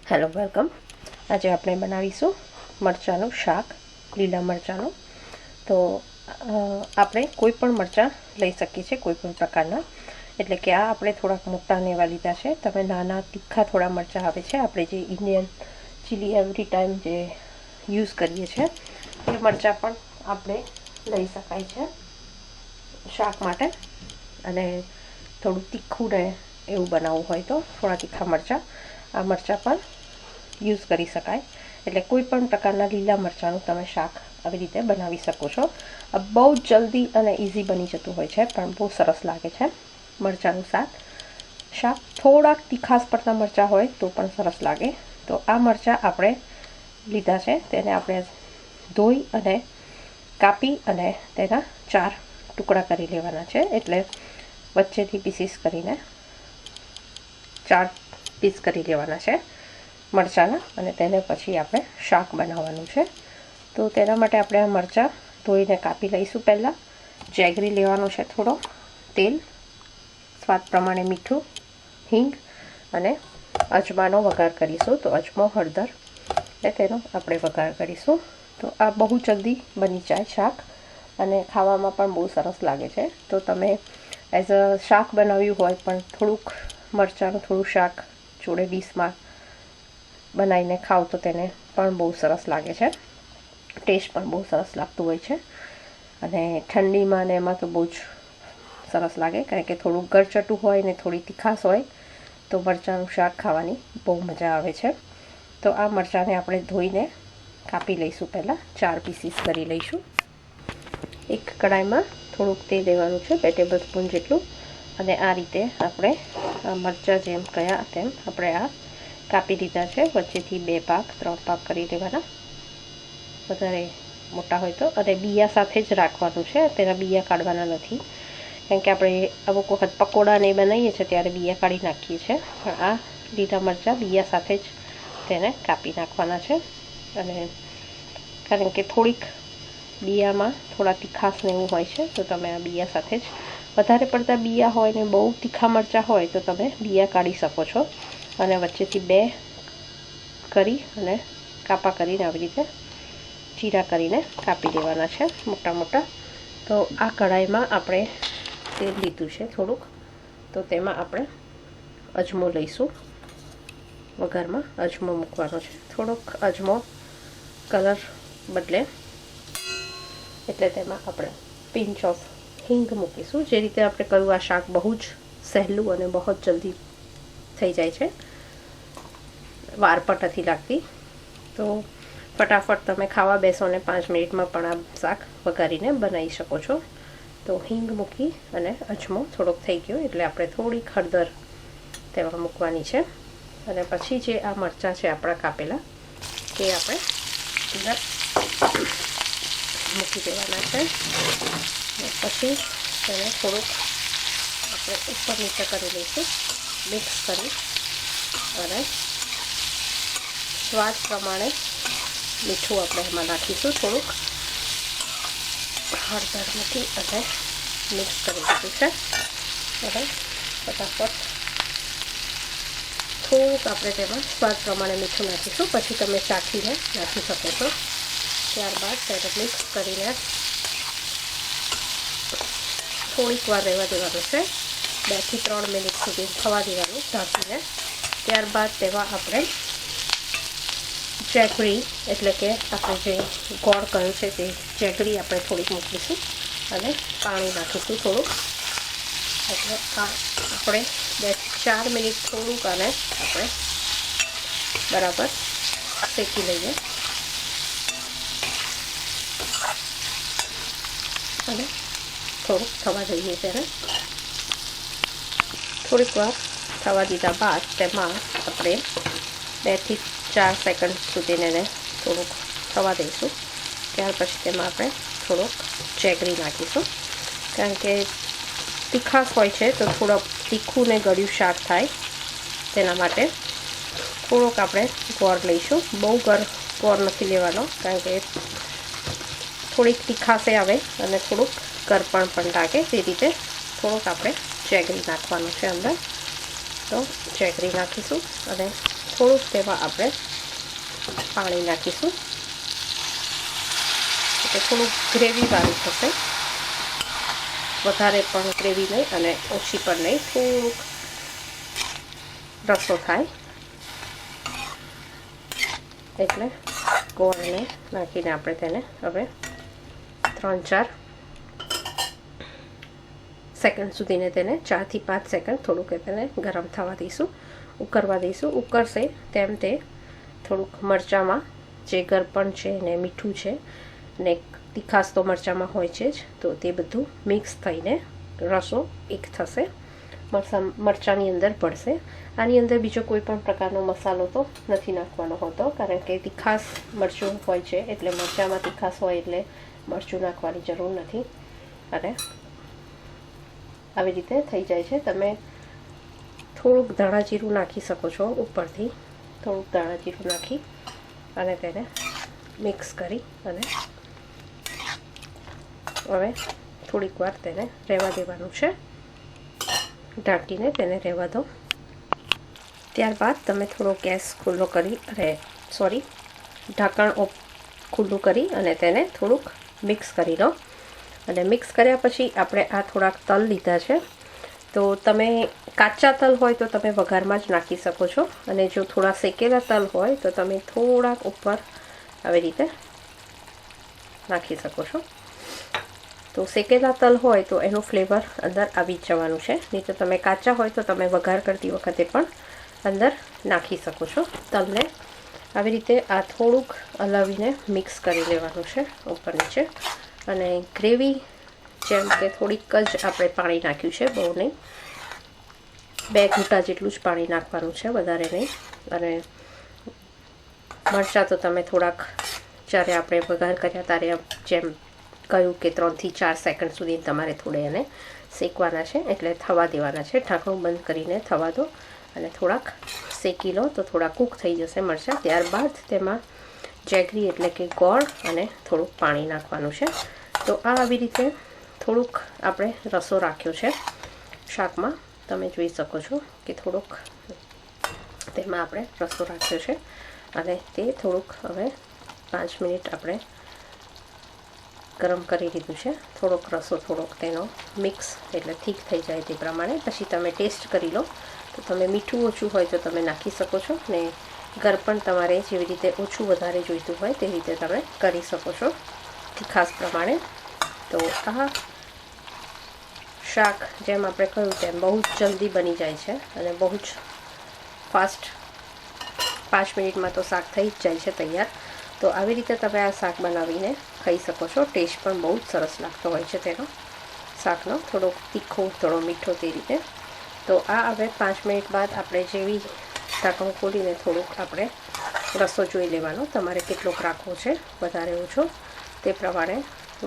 Hello welcome. આજે આપણે બનાવીશું મરચાંનું શાક, લીલા મરચાંનું. તો આપણે કોઈ પણ મરચાં લઈ શકીએ છીએ, કોઈ પણ પ્રકારના. એટલે કે આ આપણે થોડાક મોટા ને એવા લીધા છે. તમે નાના તીખા થોડા મરચાં આવે છે, આપણે જે ઇન્ડિયન ચીલી એવરી ટાઈમ જે યુઝ કરીએ છીએ એ મરચાં પણ આપણે લઈ શકાય છે શાક માટે. અને થોડું તીખું ને એવું બનાવવું હોય તો થોડા તીખા મરચાં આ મરચાં પણ યુઝ કરી શકાય. એટલે કોઈ પણ પ્રકારના લીલા મરચાંનું તમે શાક આવી રીતે બનાવી શકો છો. આ બહુ જલ્દી અને ઇઝી બની જતું હોય છે, પણ બહુ સરસ લાગે છે મરચાંનું શાક. થોડાક તીખાસ પડતા મરચાં હોય તો પણ સરસ લાગે. તો આ મરચાં આપણે લીધા છે, તેને આપણે ધોઈ અને કાપી અને તેના 4 ટુકડા કરી લેવાના છે. એટલે વચ્ચેથી પીસીસ કરીને 4 પીસ કરી લેવાના છે મરચાંના, અને તેને પછી આપણે શાક બનાવવાનું છે. તો તેના માટે આપણે આ મરચાં ધોઈને કાપી લઈશું. પહેલાં જેગરી લેવાનો છે, થોડો તેલ, સ્વાદ પ્રમાણે મીઠું, હિંગ અને અજમાનો વઘાર કરીશું. તો અજમો, હળદર એ તેનો આપણે વઘાર કરીશું. તો આ બહુ જલ્દી બની જાય શાક અને ખાવામાં પણ બહુ સરસ લાગે છે. તો તમે એઝ અ શાક બનાવ્યું હોય પણ થોડુંક મરચાંનું થોડું શાક જોડે ડીશમાં બનાવીને ખાવ તો તેને પણ બહુ સરસ લાગે છે. ટેસ્ટ પણ બહુ સરસ લાગતું હોય છે. અને ઠંડીમાં ને એમાં તો બહુ જ સરસ લાગે, કારણ કે થોડું ગળચટું હોય ને થોડી તીખાશ હોય તો મરચાંનું શાક ખાવાની બહુ મજા આવે છે. તો આ મરચાંને આપણે ધોઈને કાપી લઈશું. પહેલાં 4 પીસીસ કરી લઈશું. એક કડાઈમાં થોડુંક તેલ લેવાનું છે, 2 ટેબલ સ્પૂન જેટલું. અને આ રીતે આપણે મરચાં જેમ કયા તેમ આપણે આ કાપી લીધા છે. વચ્ચેથી 2 ભાગ 3 ભાગ કરી લેવાના, વધારે મોટા હોય તો. અને બિયા સાથે જ રાખવાનું છે, તેના બિયા કાઢવાના નથી, કારણ કે આપણે અમુક વખત પકોડા ને બનાવીએ છીએ ત્યારે બિયા કાઢી નાખીએ છીએ. પણ આ લીલા મરચાં બિયા સાથે જ તેને કાપી નાખવાના છે. અને કારણ કે થોડીક બિયામાં થોડા તીખાશ ને એવું હોય છે, તો તમે આ બિયા સાથે જ, વધારે પડતા બિયા હોય ને બહુ તીખા મરચાં હોય તો તમે બિયા કાઢી શકો છો. અને વચ્ચેથી 2 કરી અને કાપા કરીને આવી રીતે ચીરા કરીને કાપી દેવાના છે મોટા મોટા. તો આ કઢાઈમાં આપણે તેલ લીધું છે થોડુંક, તો તેમાં આપણે અજમો લઈશું. વઘારમાં અજમો મૂકવાનો છે, થોડોક અજમો કલર બદલે એટલે તેમાં આપણે પિંચ ઓફ હિંગ મૂકીશું. જે રીતે આપણે કહ્યું, આ શાક બહુ જ સહેલું અને બહુ જ જલ્દી થઈ જાય છે, વાર પણ નથી લાગતી. તો ફટાફટ તમે ખાવા બેસો ને 5 મિનિટમાં પણ આ શાક વઘારીને બનાવી શકો છો. તો હિંગ મૂકી અને અજમો થોડોક થઈ ગયો એટલે આપણે થોડીક હળદર તેમાં મૂકવાની છે. અને પછી જે આ મરચાં છે આપણા કાપેલા, તે આપણે અંદર મૂકી દેવાના છે. પછી તેને થોડુંક આપણે ઉપર નીચે કરી લઈશું, મિક્સ કરી અને સ્વાદ પ્રમાણે મીઠું આપણે એમાં નાખીશું. થોડુંક હળદર મૂકી અને મિક્સ કરી દીધું છે. હવે ફટાફટ થોડુંક આપણે તેમાં સ્વાદ પ્રમાણે મીઠું નાખીશું. પછી તમે ચાખીને નાખી શકો છો. ત્યારબાદ તેને મિક્સ કરીને થોડીક વાર રહેવા દેવાનું છે, 2 થી 3 મિનિટ સુધી થવા દેવાનું ઢાંકીને. ત્યારબાદ તેમાં આપણે જેગરી, એટલે કે આપણે જે ગોળ કહ્યું છે તે જેગરી આપણે થોડીક મૂકીશું અને પાણી નાખીશું થોડુંક. એટલે આપણે 2 થી 4 મિનિટ થોડુંક આને આપણે બરાબર શેકી લઈએ અને થોડુંક થવા દઈએ. તેને થોડીક વાર થવા દીધા બાદ તેમાં આપણે 2 થી 4 સેકન્ડ સુધી એને થોડુંક થવા દઈશું. ત્યાર પછી તેમાં આપણે થોડુંક જેગરી નાખીશું, કારણ કે તીખાશ હોય છે તો થોડુંક તીખું ને ગળ્યું શાક થાય, તેના માટે થોડોક આપણે ગોળ લઈશું. બહુ ગોળ નથી લેવાનો, કારણ કે થોડીક તીખાશે આવે અને થોડુંક કરપણ પણ લાગે. તે રીતે થોડુંક આપણે જેગરી નાખવાનું છે અંદર. તો જેગરી નાખીશું અને થોડુંક તેમાં આપણે પાણી નાખીશું, એટલે થોડુંક ગ્રેવીવાળું થશે, વધારે પણ ગ્રેવી નહીં અને ઓછી પણ નહીં, થોડુંક રસો થાય એટલે ગોળને નાખીને આપણે તેને હવે 3-4 સેકન્ડ સુધીને તેને 4 થી 5 સેકન્ડ થોડુંક તેને ગરમ થવા દઈશું, ઉકળવા દઈશું. ઉકળશે તેમ તે થોડુંક મરચાંમાં જે ગરપણ છે ને મીઠું છે ને તીખાશ તો મરચાંમાં હોય છે જ, તો તે બધું મિક્સ થઈને રસો એક થશે, મરચાંની અંદર પડશે. આની અંદર બીજો કોઈ પણ પ્રકારનો મસાલો તો નથી નાખવાનો હોતો, કારણ કે તીખાશ મરચું હોય છે, એટલે મરચાંમાં તીખાશ હોય એટલે મરચું નાખવાની જરૂર નથી. અને આવી રીતે થઈ જાય છે. તમે થોડુંક ધાણા જીરું નાખી શકો છો ઉપરથી, થોડુંક ધાણા જીરું નાખી અને તેને મિક્સ કરી અને હવે થોડીક વાર તેને રહેવા દેવાનું છે, ઢાંકીને તેને રહેવા દો. ત્યારબાદ તમે થોડો ગેસ ખુલ્લો કરી ઢાંકણ ખુલ્લું કરી અને તેને થોડુંક મિક્સ કરી લો. અને મિક્સ કર્યા પછી આપણે આ થોડાક તલ લીધા છે, તો તમે કાચા તલ હોય તો તમે વઘારમાં જ નાખી શકો છો, અને જો થોડા શેકેલા તલ હોય તો તમે થોડાક ઉપર આવી રીતે નાખી શકો છો. તો શેકેલા તલ હોય તો એનું ફ્લેવર અંદર આવી જ જવાનું છે, નહીં તો તમે કાચા હોય તો તમે વઘાર કરતી વખતે પણ અંદર નાખી શકો છો. તલને આવી રીતે આ થોડુંક હલાવીને મિક્સ કરી લેવાનું છે ઉપર નીચે. અને ગ્રેવી જેમ કે થોડીક જ આપણે પાણી નાખ્યું છે, બહુ નહીં, 2 ઘૂંટા જેટલું જ પાણી નાખવાનું છે, વધારે નહીં. અને મરચાં તો તમે થોડાક જ્યારે આપણે વઘાર કર્યા ત્યારે જેમ કહ્યું કે 3 થી 4 સેકન્ડ સુધી તમારે થોડે એને શેકવાના છે, એટલે થવા દેવાના છે. ઢાંકણું બંધ કરીને થવા દો અને થોડાક શેકી લો તો થોડા કૂક થઈ જશે મરચાં. ત્યારબાદ તેમાં જેગરી એટલે કે ગોળ અને થોડુંક પાણી નાખવાનું છે. તો આ આવી રીતે થોડુંક આપણે રસો રાખ્યો છે શાકમાં, તમે જોઈ શકો છો કે થોડુંક તેમાં આપણે રસો રાખ્યો છે, અને તે થોડુંક હવે 5 મિનિટ આપણે ગરમ કરી દીધું છે. થોડોક રસો થોડોક તેનો મિક્સ એટલે ઠીક થઈ જાય તે પ્રમાણે પછી તમે ટેસ્ટ કરી લો. તો તમે મીઠું ઓછું હોય તો તમે નાખી શકો છો, ને ગરપણ તમારે જેવી રીતે ઓછું વધારે જોઈતું હોય તે રીતે તમે કરી શકો છો તીખાશ પ્રમાણે. તો આ શાક જેમ આપણે કહ્યું તેમ બહુ જ જલ્દી બની જાય છે અને બહુ જ ફાસ્ટ, 5 મિનિટમાં તો શાક થઈ જ જાય છે તૈયાર. તો આવી રીતે તમે આ શાક બનાવીને ખાઈ શકો છો. ટેસ્ટ પણ બહુ જ સરસ લાગતો હોય છે તેનો, શાકનો થોડો તીખો થોડો મીઠો તે રીતે. તો આ હવે 5 મિનિટ બાદ આપણે જેવી ઢાંકણું ખોલીને થોડુંક આપણે રસો જોઈ લેવાનો, તમારે કેટલોક રાખવો છે, વધારે ઓછો તે પ્રમાણે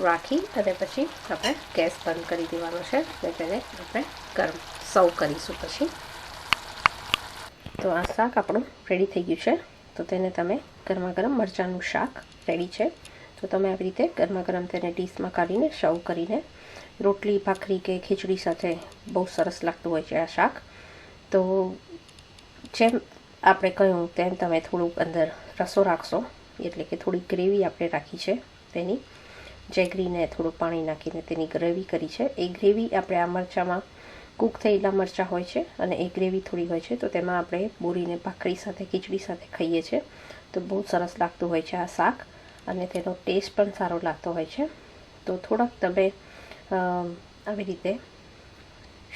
રાખી અને પછી આપણે ગેસ બંધ કરી દેવાનો છે અને તેને આપણે સર્વ કરીશું પછી. તો આ શાક આપણું રેડી થઈ ગયું છે. તો તેને તમે ગરમા ગરમ મરચાંનું શાક રેડી છે. તો તમે આવી રીતે ગરમા ગરમ તેને ડીશમાં કાઢીને સર્વ કરીને રોટલી ભાખરી કે ખીચડી સાથે બહુ સરસ લાગતું હોય છે આ શાક. તો જેમ આપણે કહ્યું તેમ તમે થોડુંક અંદર રસો રાખશો, એટલે કે થોડી ગ્રેવી આપણે રાખી છે તેની, જેગરીને થોડું પાણી નાખીને તેની ગ્રેવી કરી છે. એ ગ્રેવી આપણે આ મરચાંમાં કૂક થયેલા મરચાં હોય છે અને એ ગ્રેવી થોડી હોય છે, તો તેમાં આપણે બોરીને ભાખરી સાથે ખીચડી સાથે ખાઈએ છીએ તો બહુ સરસ લાગતું હોય છે આ શાક, અને તેનો ટેસ્ટ પણ સારો લાગતો હોય છે. તો થોડાક તમે આવી રીતે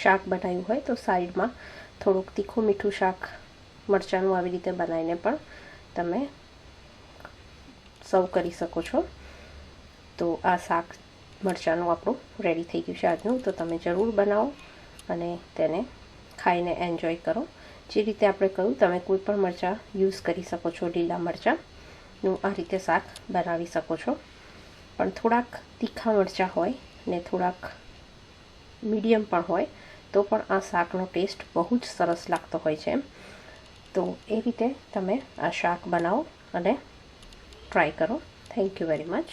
શાક બનાવ્યું હોય તો સાઈડમાં થોડુંક તીખું મીઠું શાક મરચાંનું આવી રીતે બનાવીને પણ તમે સર્વ કરી શકો છો. તો આ શાક મરચાંનું આપણું રેડી થઈ ગયું છે આજનું. તો તમે જરૂર બનાવો અને તેને ખાઈને એન્જોય કરો. જે રીતે આપણે કહ્યું તમે કોઈ પણ મરચાં યુઝ કરી શકો છો, લીલા મરચાંનું આ રીતે શાક બનાવી શકો છો. પણ થોડાક તીખા મરચાં હોય ને થોડાક મીડિયમ પણ હોય તો પણ આ શાકનો ટેસ્ટ બહુ જ સરસ લાગતો હોય છે. તો એ રીતે તમે આ શાક બનાવો અને ટ્રાય કરો. Thank you very much.